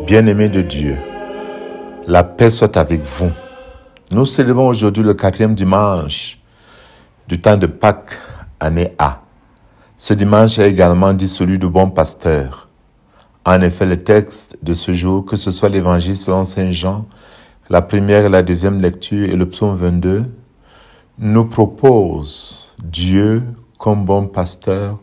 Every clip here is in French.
Bien-aimés de Dieu, la paix soit avec vous. Nous célébrons aujourd'hui le 4e dimanche du temps de Pâques, année A. Ce dimanche est également dit celui du bon pasteur. En effet, le texte de ce jour, que ce soit l'évangile selon Saint Jean, la première et la deuxième lecture et le psaume 22, nous propose Dieu comme bon pasteur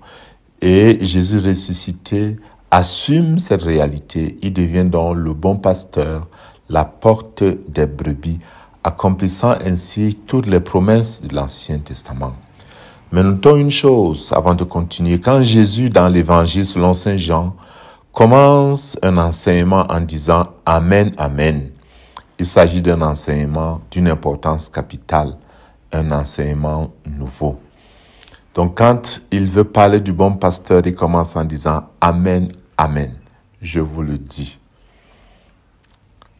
et Jésus ressuscité assume cette réalité. Il devient donc le bon pasteur, la porte des brebis, accomplissant ainsi toutes les promesses de l'Ancien Testament. Mais notons une chose avant de continuer. Quand Jésus, dans l'évangile selon Saint Jean, commence un enseignement en disant « Amen, Amen », il s'agit d'un enseignement d'une importance capitale, un enseignement nouveau. Donc quand il veut parler du bon pasteur, il commence en disant « Amen, Amen ». Je vous le dis.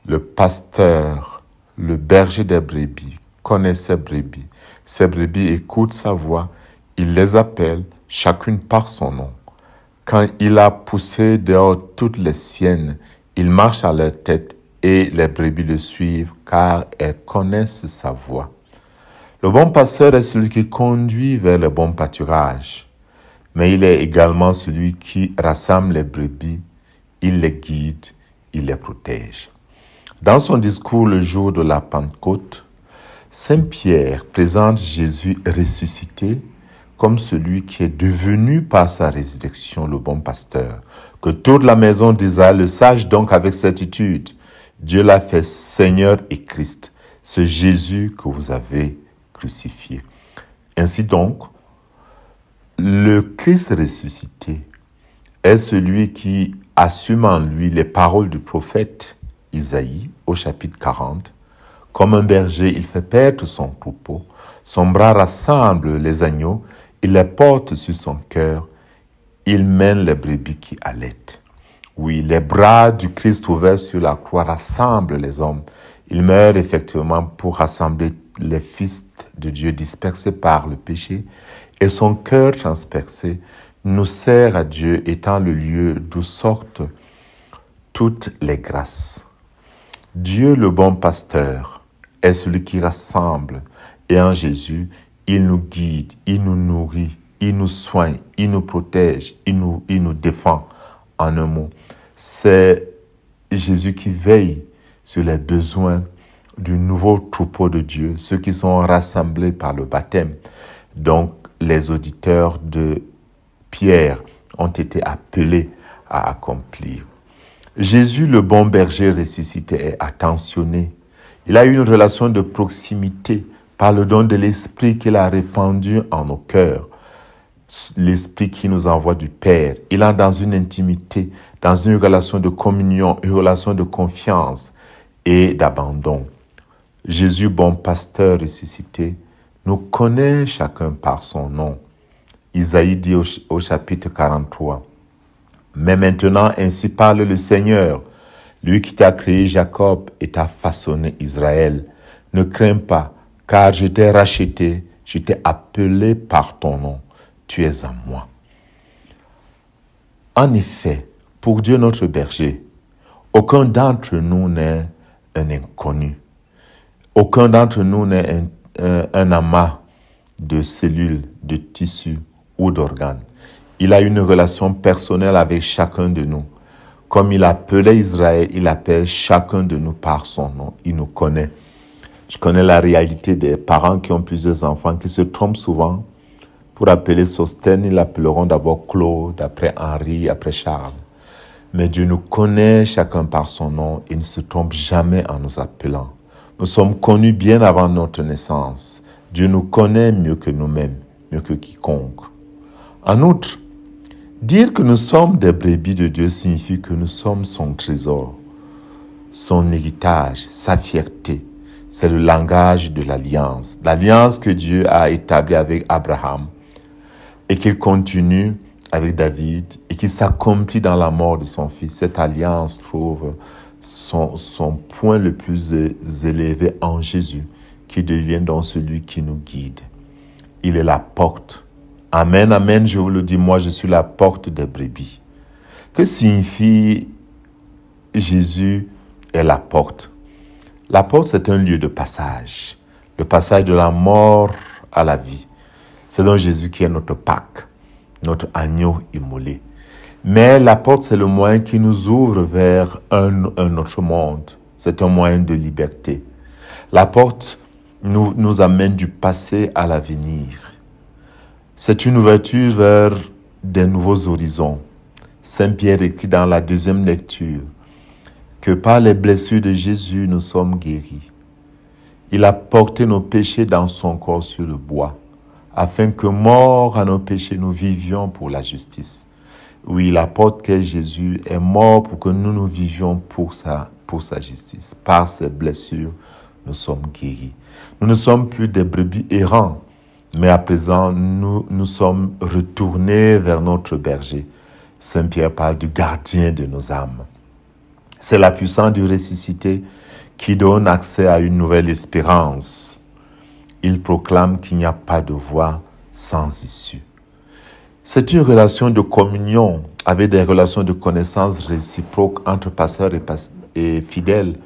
Le pasteur, le berger des brebis, connaît ses brebis. Ses brebis écoutent sa voix. Il les appelle, chacune par son nom. Quand il a poussé dehors toutes les siennes, il marche à leur tête et les brebis le suivent car elles connaissent sa voix. Le bon pasteur est celui qui conduit vers le bon pâturage, mais il est également celui qui rassemble les brebis, il les guide, il les protège. Dans son discours le jour de la Pentecôte, Saint Pierre présente Jésus ressuscité comme celui qui est devenu par sa résurrection le bon pasteur. Que toute la maison d'Israël le sache donc avec certitude. Dieu l'a fait Seigneur et Christ, ce Jésus que vous avez crucifié. Ainsi donc, le Christ ressuscité est celui qui assume en lui les paroles du prophète Isaïe au chapitre 40. Comme un berger, il fait paître son troupeau, son bras rassemble les agneaux, il les porte sur son cœur, il mène les brebis qui allaitent. Oui, les bras du Christ ouverts sur la croix rassemblent les hommes. Il meurt effectivement pour rassembler les fils de Dieu dispersés par le péché, et son cœur transpercé nous sert à Dieu étant le lieu d'où sortent toutes les grâces. Dieu, le bon pasteur, est celui qui rassemble, et en Jésus, il nous guide, il nous nourrit, il nous soigne, il nous protège, il nous défend. En un mot, c'est Jésus qui veille sur les besoins du nouveau troupeau de Dieu, ceux qui sont rassemblés par le baptême. Donc, les auditeurs de Pierre ont été appelés à accomplir. Jésus, le bon berger ressuscité, est attentionné. Il a une relation de proximité par le don de l'Esprit qu'il a répandu en nos cœurs. L'Esprit qui nous envoie du Père. Il est dans une intimité, dans une relation de communion, une relation de confiance et d'abandon. Jésus, bon pasteur ressuscité, nous connaît chacun par son nom. Isaïe dit au chapitre 43, « Mais maintenant, ainsi parle le Seigneur, lui qui t'a créé Jacob et t'a façonné Israël. Ne crains pas, car je t'ai racheté, je t'ai appelé par ton nom. Tu es à moi. » En effet, pour Dieu notre berger, aucun d'entre nous n'est un inconnu. Aucun d'entre nous n'est un amas de cellules, de tissus ou d'organes. Il a une relation personnelle avec chacun de nous. Comme il appelait Israël, il appelle chacun de nous par son nom. Il nous connaît. Je connais la réalité des parents qui ont plusieurs enfants, qui se trompent souvent. Pour appeler Sostène, ils l'appelleront d'abord Claude, après Henri, après Charles. Mais Dieu nous connaît chacun par son nom. Il ne se trompe jamais en nous appelant. Nous sommes connus bien avant notre naissance. Dieu nous connaît mieux que nous-mêmes, mieux que quiconque. En outre, dire que nous sommes des brebis de Dieu signifie que nous sommes son trésor, son héritage, sa fierté. C'est le langage de l'alliance. L'alliance que Dieu a établie avec Abraham et qu'il continue avec David et qui s'accomplit dans la mort de son fils. Cette alliance trouve son point le plus élevé en Jésus, qui devient donc celui qui nous guide. Il est la porte. Amen, amen, je vous le dis, moi je suis la porte des brebis. Que signifie Jésus est la porte. La porte, c'est un lieu de passage. Le passage de la mort à la vie. C'est donc Jésus qui est notre Pâque, notre agneau immolé. Mais la porte, c'est le moyen qui nous ouvre vers un autre monde. C'est un moyen de liberté. La porte nous amène du passé à l'avenir. C'est une ouverture vers des nouveaux horizons. Saint Pierre écrit dans la deuxième lecture que par les blessures de Jésus, nous sommes guéris. Il a porté nos péchés dans son corps sur le bois, afin que, morts à nos péchés, nous vivions pour la justice. Oui, la porte qu'est Jésus est mort pour que nous vivions pour sa justice. Par ses blessures, nous sommes guéris. Nous ne sommes plus des brebis errants, mais à présent, nous sommes retournés vers notre berger. Saint Pierre parle du gardien de nos âmes. C'est la puissance du ressuscité qui donne accès à une nouvelle espérance. Il proclame qu'il n'y a pas de voie sans issue. C'est une relation de communion avec des relations de connaissance réciproques entre pasteurs et fidèles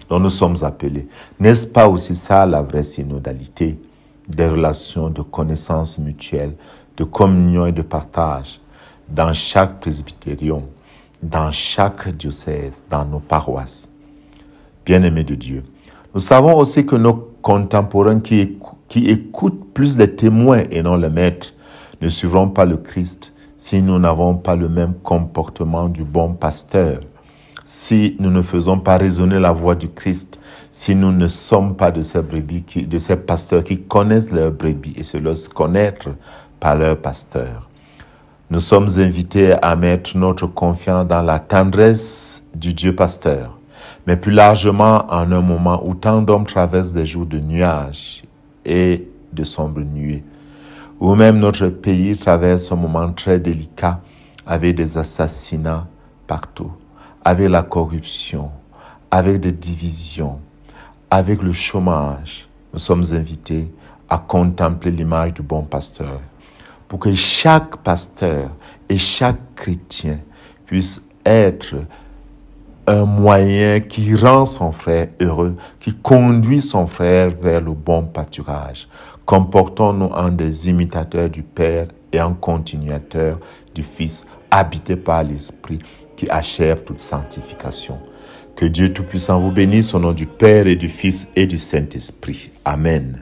dont nous sommes appelés. N'est-ce pas aussi ça la vraie synodalité? Des relations de connaissance mutuelle, de communion et de partage dans chaque presbytérion, dans chaque diocèse, dans nos paroisses. Bien-aimés de Dieu, nous savons aussi que nos contemporains qui écoutent plus les témoins et non les maîtres ne suivront pas le Christ si nous n'avons pas le même comportement du bon pasteur, si nous ne faisons pas résonner la voix du Christ, si nous ne sommes pas de ces brebis, de ces pasteurs qui connaissent leurs brebis et se laissent connaître par leur pasteur. Nous sommes invités à mettre notre confiance dans la tendresse du Dieu pasteur, mais plus largement en un moment où tant d'hommes traversent des jours de nuages et de sombres nuées, où même notre pays traverse un moment très délicat avec des assassinats partout, avec la corruption, avec des divisions, avec le chômage. Nous sommes invités à contempler l'image du bon pasteur pour que chaque pasteur et chaque chrétien puisse être un moyen qui rend son frère heureux, qui conduit son frère vers le bon pâturage. Comportons-nous en des imitateurs du Père et en continuateurs du Fils, habités par l'Esprit qui achève toute sanctification. Que Dieu Tout-Puissant vous bénisse au nom du Père et du Fils et du Saint-Esprit. Amen.